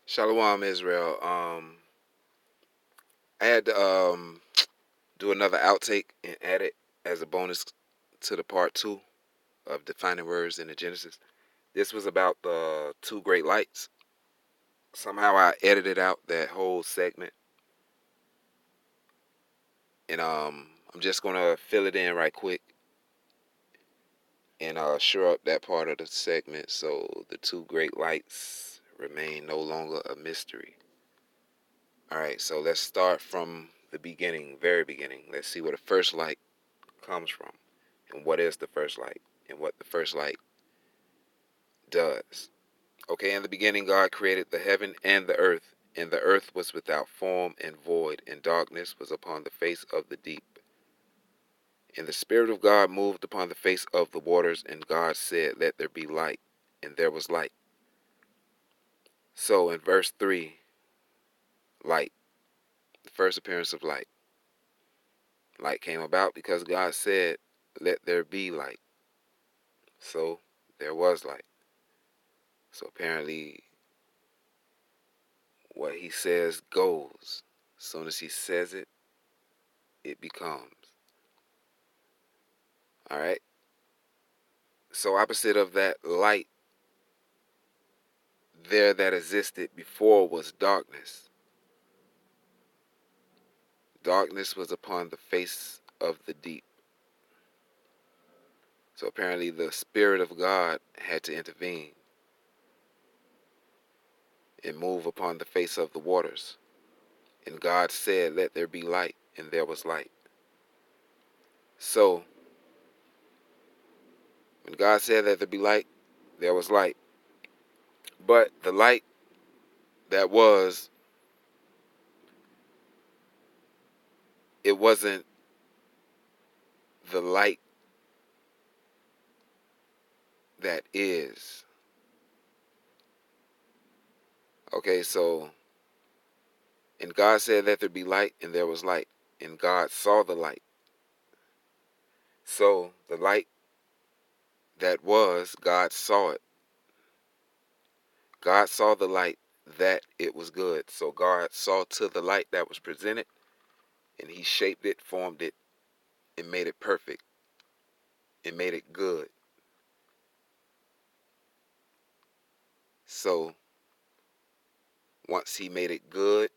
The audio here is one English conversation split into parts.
Shalom, Israel. I had to do another outtake and add it as a bonus to the part two of defining words in the Genesis. This was about the two great lights. Somehow I edited out that whole segment, and I'm just gonna fill it in right quick and shore up that part of the segment so the two great lights remain no longer a mystery. All right, so let's start from the beginning, very beginning. Let's see where the first light comes from, and what is the first light, and what the first light does. Okay, in the beginning, God created the heaven and the earth was without form and void, and darkness was upon the face of the deep. And the Spirit of God moved upon the face of the waters, and God said, "Let there be light," and there was light. So in verse 3, light, the first appearance of light. Light came about because God said, "Let there be light." So there was light. So apparently what he says goes. As soon as he says it, it becomes. All right. So opposite of that light there that existed before was darkness. Darkness was upon the face of the deep. So apparently the Spirit of God had to intervene and move upon the face of the waters. And God said, "Let there be light," and there was light. So when God said, "Let there be light," there was light. But the light that was, it wasn't the light that is. Okay, so, and God said, "Let there be light," and there was light. And God saw the light. So the light that was, God saw it. God saw the light that it was good. So God saw to the light that was presented, and he shaped it, formed it, and made it perfect, and made it good. So once he made it good,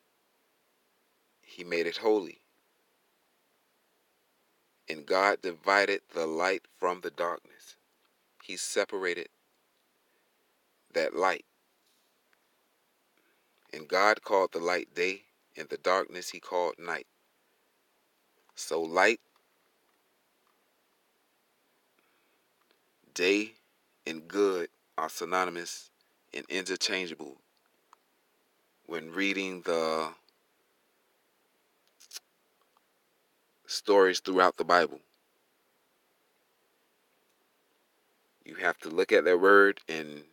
he made it holy. And God divided the light from the darkness. He separated that light. And God called the light day, and the darkness he called night. So light, day, and good are synonymous and interchangeable when reading the stories throughout the Bible. You have to look at that word and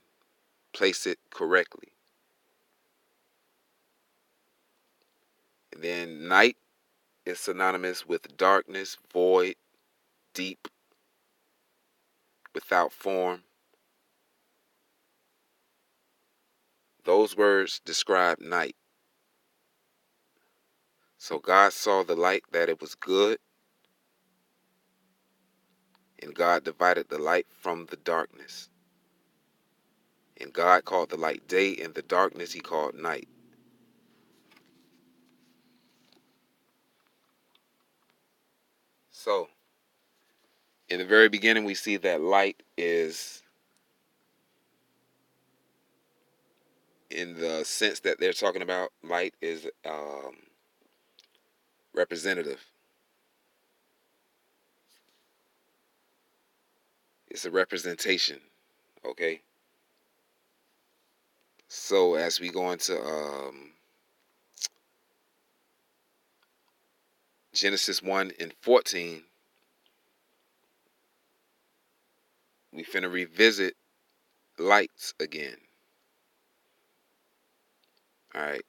place it correctly. And then night is synonymous with darkness, void, deep, without form. Those words describe night. So God saw the light that it was good, and God divided the light from the darkness. And God called the light day, and the darkness he called night. So, in the very beginning, we see that light is, in the sense that they're talking about, light is representative. It's a representation, okay? So, as we go into Genesis 1 and 14, we finna revisit lights again. All right,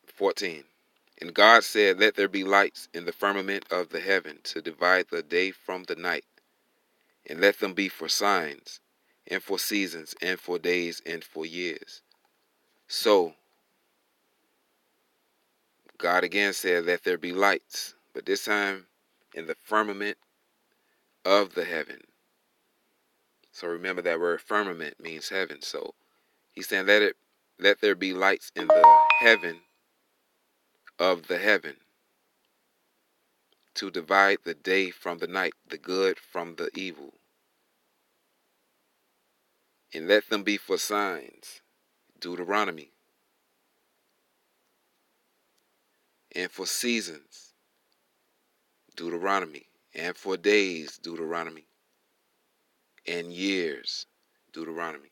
14. And God said, "Let there be lights in the firmament of the heaven to divide the day from the night, and let them be for signs, and for seasons, and for days, and for years." So God again said, let there be lights, but this time in the firmament of the heaven. So remember that word firmament means heaven. So he's saying, let there be lights in the heaven of the heaven, to divide the day from the night, the good from the evil. And let them be for signs, Deuteronomy, and for seasons, Deuteronomy, and for days, Deuteronomy, and years, Deuteronomy.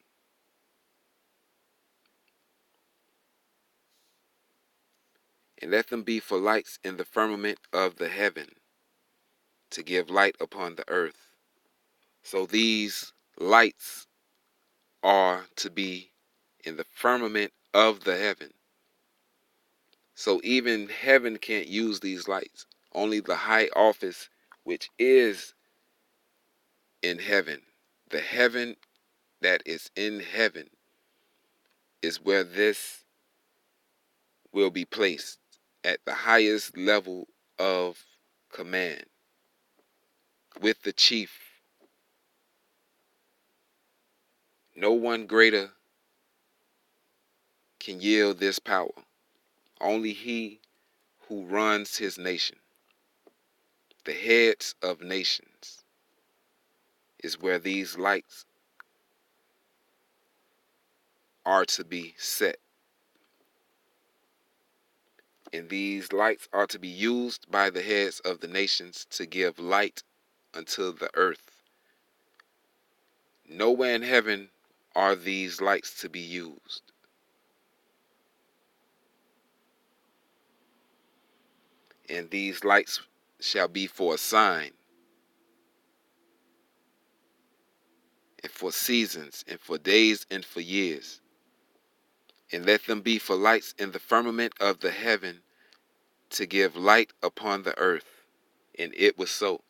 And let them be for lights in the firmament of the heaven, to give light upon the earth. So these lights are to be in the firmament of the heaven. So even heaven can't use these lights. Only the high office, which is in heaven, the heaven that is in heaven, is where this will be placed, at the highest level of command, with the chief. No one greater can yield this power. Only he who runs his nation, the heads of nations, is where these lights are to be set. And these lights are to be used by the heads of the nations to give light unto the earth. Nowhere in heaven are these lights to be used. And these lights shall be for a sign, and for seasons, and for days, and for years. And let them be for lights in the firmament of the heaven, to give light upon the earth. And it was so.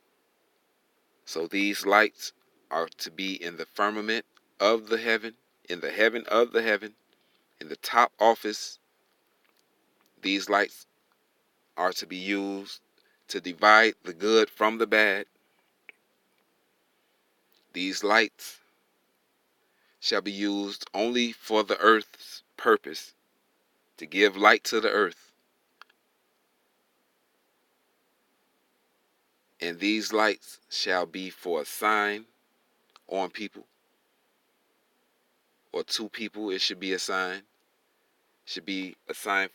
So these lights are to be in the firmament of the heaven, in the heaven of the heaven, in the top office. These lights are to be used to divide the good from the bad. These lights shall be used only for the earth's purpose, to give light to the earth. And these lights shall be for a sign on people, or to people. It should be a sign. It should be a sign.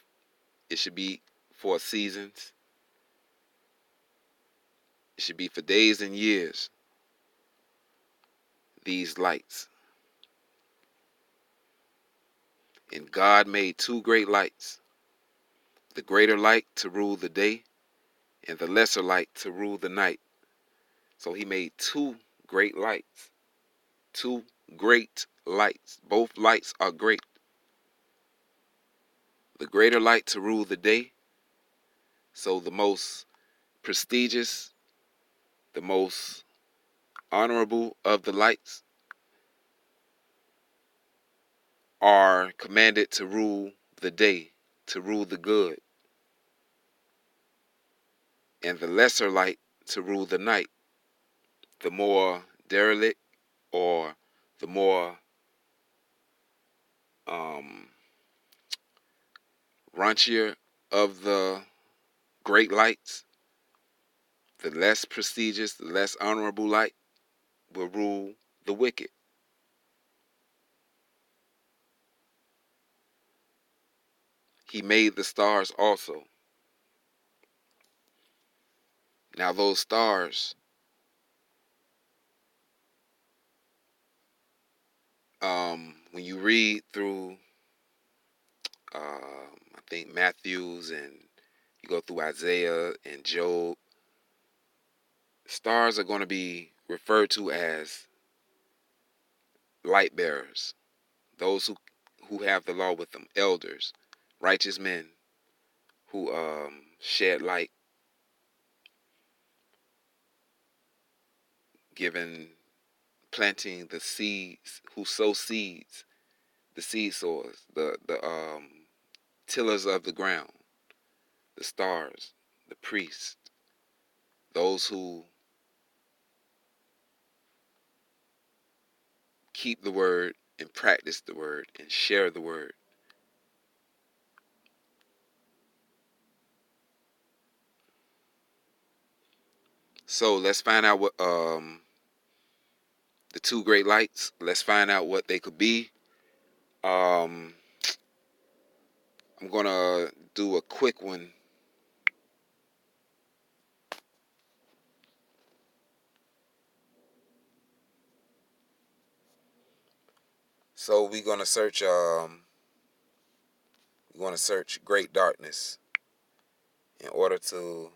It should be for seasons. It should be for days and years. These lights. And God made two great lights, the greater light to rule the day, and the lesser light to rule the night. So he made two great lights. Two great lights. Both lights are great. The greater light to rule the day. So the most prestigious, the most honorable of the lights are commanded to rule the day, to rule the good. And the lesser light to rule the night, the more derelict, or the more um, raunchier of the great lights, the less prestigious, the less honorable light will rule the wicked. He made the stars also. Now those stars, when you read through, I think Matthews, and you go through Isaiah and Job, stars are going to be referred to as light bearers, those who have the law with them, elders, righteous men who shed light, giving, planting the seeds, who sow seeds the seed sowers, the tillers of the ground, the stars, the priests, those who keep the word and practice the word and share the word. So let's find out what the two great lights. Let's find out what they could be. Um, I'm gonna do a quick one. So we're gonna search great darkness in order to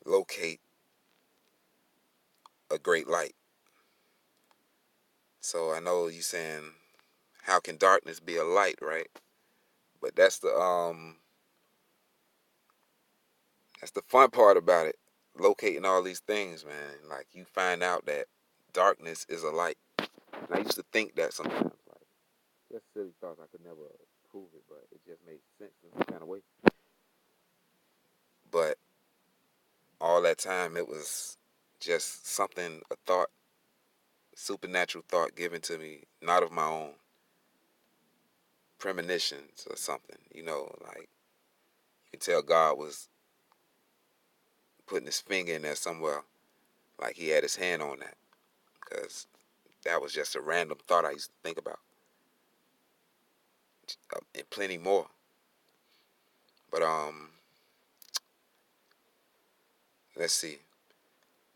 locate a great light. So I know you saying, how can darkness be a light, right? But that's the fun part about it. Locating all these things, man. Like, you find out that darkness is a light. And I used to think that sometimes, like, just silly thoughts. I could never prove it, but it just made sense in some kind of way. But all that time, it was just something, a thought, supernatural thought given to me, not of my own, premonitions or something. Like, you can tell God was putting his finger in there somewhere, like he had his hand on that, because that was just a random thought I used to think about, and plenty more. But let's see.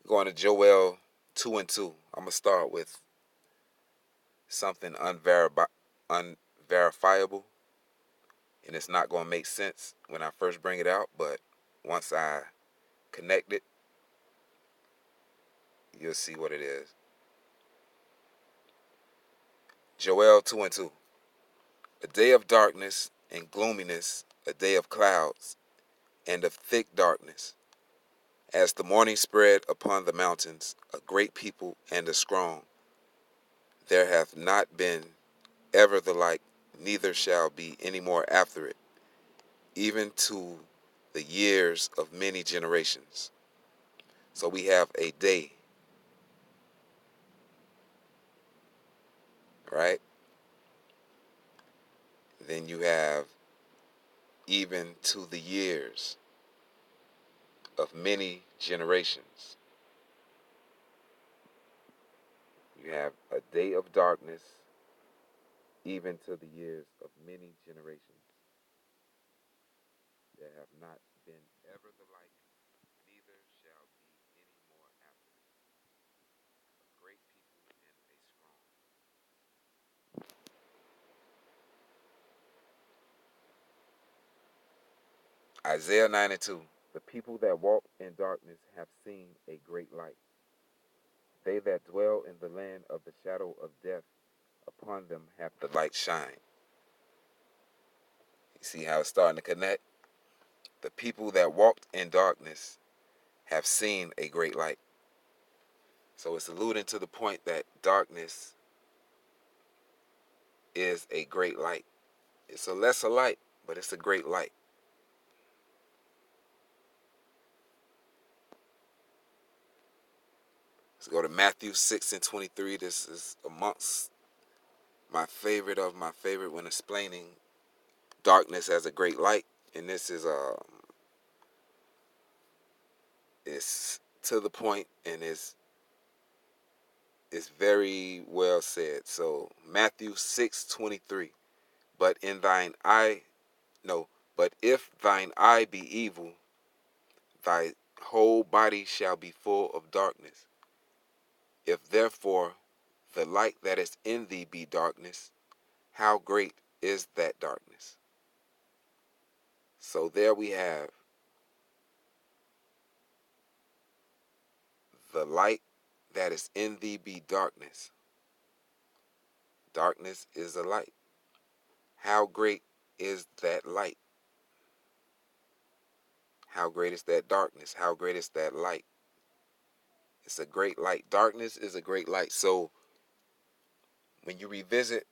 Going to Joel 2:2. I'm gonna start with something unverifiable, and it's not gonna make sense when I first bring it out, but once I connect it, you'll see what it is. Joel 2:2. A day of darkness and gloominess, a day of clouds and of thick darkness. As the morning spread upon the mountains, a great people and a strong. There hath not been ever the like, neither shall be any more after it, even to the years of many generations. So we have a day, right? Then you have even to the years of many generations. You have a day of darkness, even to the years of many generations. There have not been ever the like, neither shall be any more after it. A great people and a strong. Isaiah 92. The people that walk in darkness have seen a great light. They that dwell in the land of the shadow of death, upon them hath the light shine. You see how it's starting to connect? The people that walked in darkness have seen a great light. So it's alluding to the point that darkness is a great light. It's a lesser light, but it's a great light. Let's go to Matthew 6:23. This is amongst my favorite of my favorite when explaining darkness as a great light. And this is to the point, and is very well said. So Matthew 6:23. But in thine eye no, but if thine eye be evil, thy whole body shall be full of darkness. If therefore the light that is in thee be darkness, how great is that darkness? So there we have the light that is in thee be darkness. Darkness is a light. How great is that light? How great is that darkness? How great is that light? It's a great light. Darkness is a great light. So when you revisit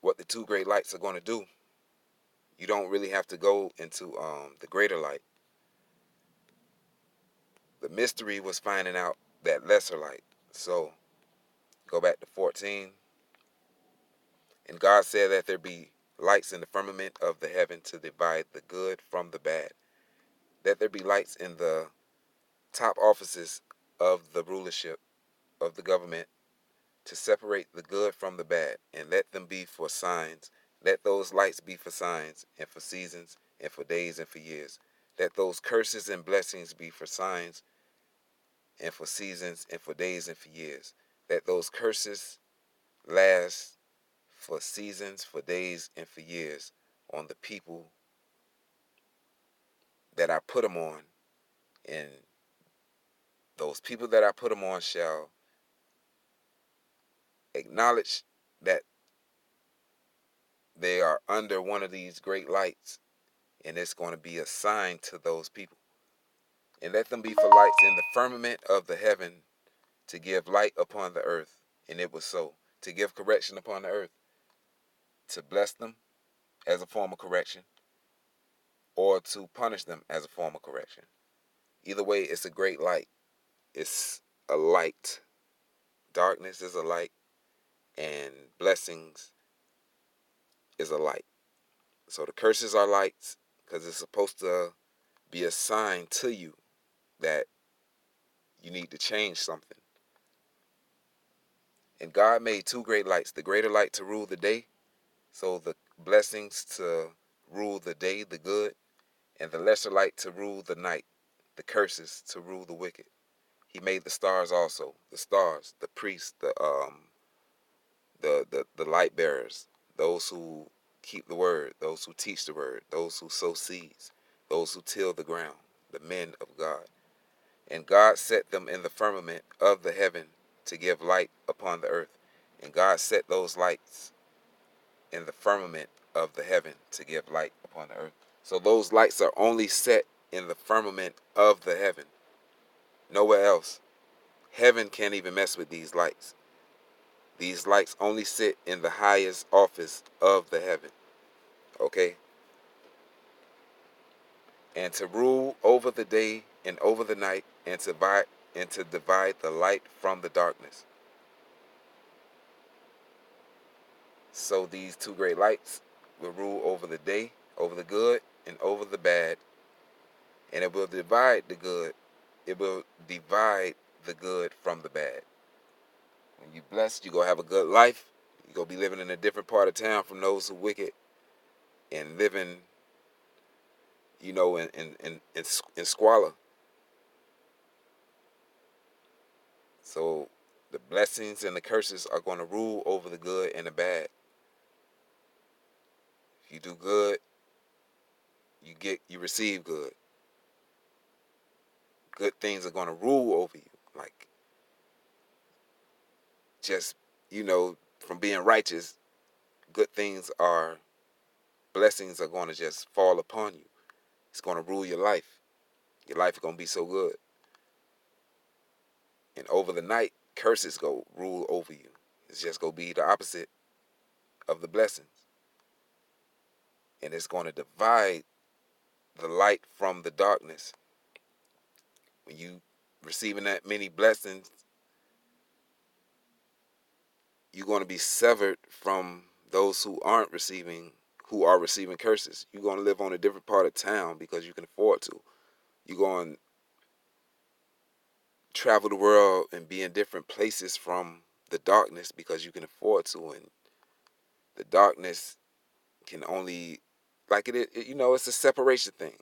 what the two great lights are going to do, you don't really have to go into the greater light. The mystery was finding out that lesser light. So go back to 14. And God said that there be lights in the firmament of the heaven to divide the good from the bad. That there be lights in the top offices of the rulership of the government to separate the good from the bad, and let them be for signs. Let those lights be for signs, and for seasons, and for days, and for years. Let those curses and blessings be for signs, and for seasons, and for days, and for years. Let those curses last for seasons, for days, and for years on the people that I put them on. And those people that I put them on shall acknowledge that they are under one of these great lights, and it's going to be a sign to those people. And let them be for lights in the firmament of the heaven to give light upon the earth. And it was so. To give correction upon the earth. To bless them as a form of correction, or to punish them as a form of correction. Either way, it's a great light. It's a light. Darkness is a light, and blessings is a light. So the curses are lights because it's supposed to be a sign to you that you need to change something. And God made two great lights, the greater light to rule the day, so the blessings to rule the day, the good, and the lesser light to rule the night, the curses to rule the wicked. He made the stars also, the stars, the priests, the light bearers, those who keep the word, those who teach the word, those who sow seeds, those who till the ground, the men of God. And God set them in the firmament of the heaven to give light upon the earth. And God set those lights in the firmament of the heaven to give light upon the earth. So those lights are only set in the firmament of the heaven. Nowhere else. Heaven can't even mess with these lights. These lights only sit in the highest office of the heaven. Okay? And to rule over the day and over the night, and to divide the light from the darkness. So these two great lights will rule over the day, over the good, and over the bad. And it will divide the good. It will divide the good from the bad. When you're blessed, you're going to have a good life. You're going to be living in a different part of town from those who are wicked and living, in squalor. So the blessings and the curses are going to rule over the good and the bad. If you do good, you receive good. Good things are going to rule over you. Like, just, from being righteous, blessings are going to just fall upon you. It's going to rule your life. Your life is going to be so good. And over the night, curses go rule over you. It's just going to be the opposite of the blessings. And it's going to divide the light from the darkness. When you receiving that many blessings, you're going to be severed from those who are receiving curses. You're going to live on a different part of town because you can afford to. You're going to travel the world and be in different places from the darkness because you can afford to. And the darkness can only, it's a separation thing.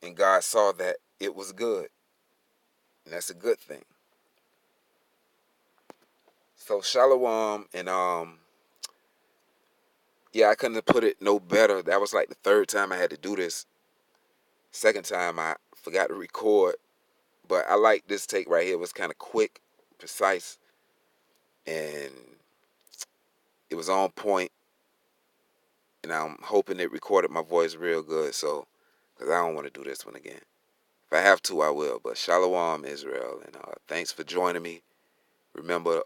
And God saw that it was good. And that's a good thing. So Shalom, and yeah, I couldn't have put it no better. That was like the third time I had to do this. Second time I forgot to record. But I like this take right here. It was kind of quick, precise, and it was on point. And I'm hoping it recorded my voice real good, so, because I don't want to do this one again. If I have to, I will. But Shalom, Israel, and thanks for joining me. Remember,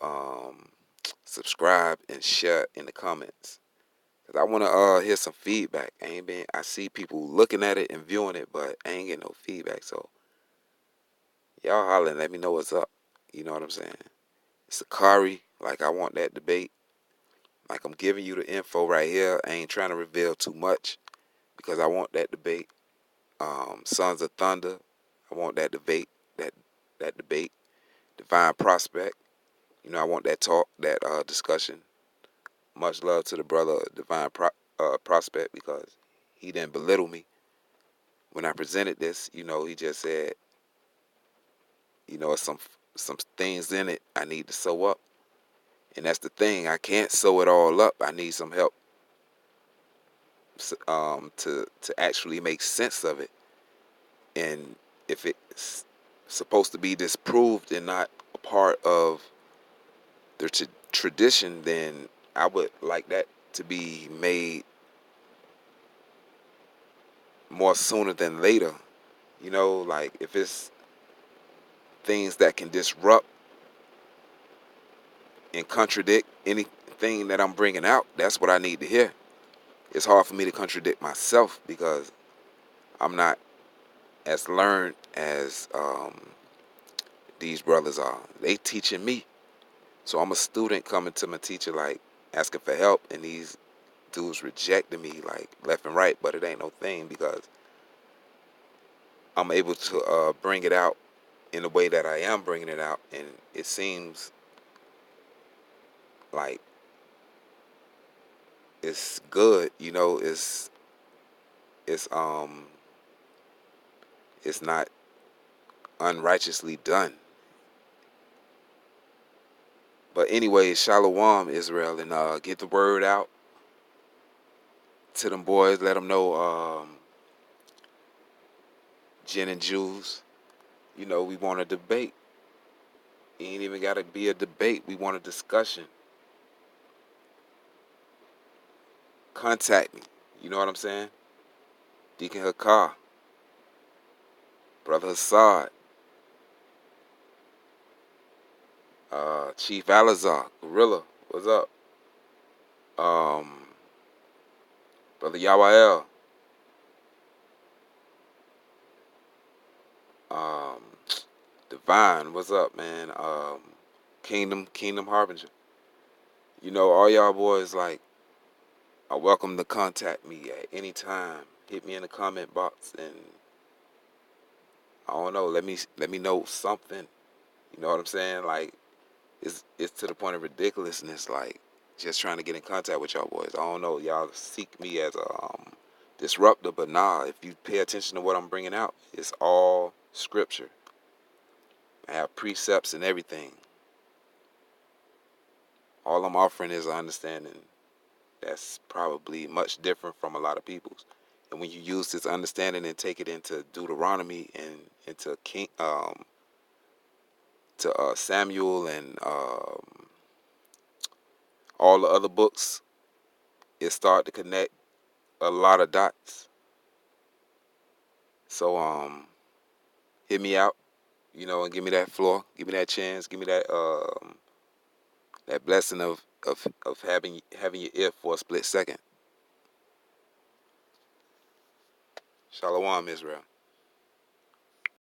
subscribe and share in the comments. Cause I want to hear some feedback. I see people looking at it and viewing it, but I ain't getting no feedback. So y'all holler and let me know what's up. You know what I'm saying? Sakari, like I want that debate. Like I'm giving you the info right here. I ain't trying to reveal too much because I want that debate. Sons of Thunder, I want that debate. That debate. Divine Prospect, I want that talk, that discussion. Much love to the brother Divine Prospect because he didn't belittle me when I presented this. He just said, some things in it I need to sew up, and that's the thing. I can't sew it all up. I need some help to actually make sense of it. And if it's supposed to be disproved and not a part of the tradition, then I would like that to be made more sooner than later. Like if it's things that can disrupt and contradict anything that I'm bringing out, that's what I need to hear. It's hard for me to contradict myself because I'm not as learned as these brothers are. They teaching me. So I'm a student coming to my teacher like asking for help, and these dudes rejecting me like left and right, but it ain't no thing because I'm able to bring it out in the way that I am bringing it out, and it seems like it's good. It's it's not unrighteously done. But anyway, Shalom, Israel, and get the word out to them boys. Let them know, Jen and Jules. We want a debate. It ain't even got to be a debate. We want a discussion. Contact me. You know what I'm saying? Deacon Hakar, Brother Hassad, Chief Alazar, Gorilla, what's up? Um, Brother Yawael, um, Divine, what's up, man? Kingdom Harbinger. All y'all boys are welcome to contact me at any time. Hit me in the comment box and I don't know, let me know something. You know what I'm saying? Like it's to the point of ridiculousness, like just trying to get in contact with y'all boys. I don't know, y'all seek me as a disruptor, but nah, if you pay attention to what I'm bringing out, it's all scripture. I have precepts and everything. All I'm offering is an understanding that's probably much different from a lot of people's. And when you use this understanding and take it into Deuteronomy and into Samuel and all the other books, it start to connect a lot of dots. So hit me out, and give me that floor, give me that chance, give me that blessing of having your ear for a split second. Shalom, Israel.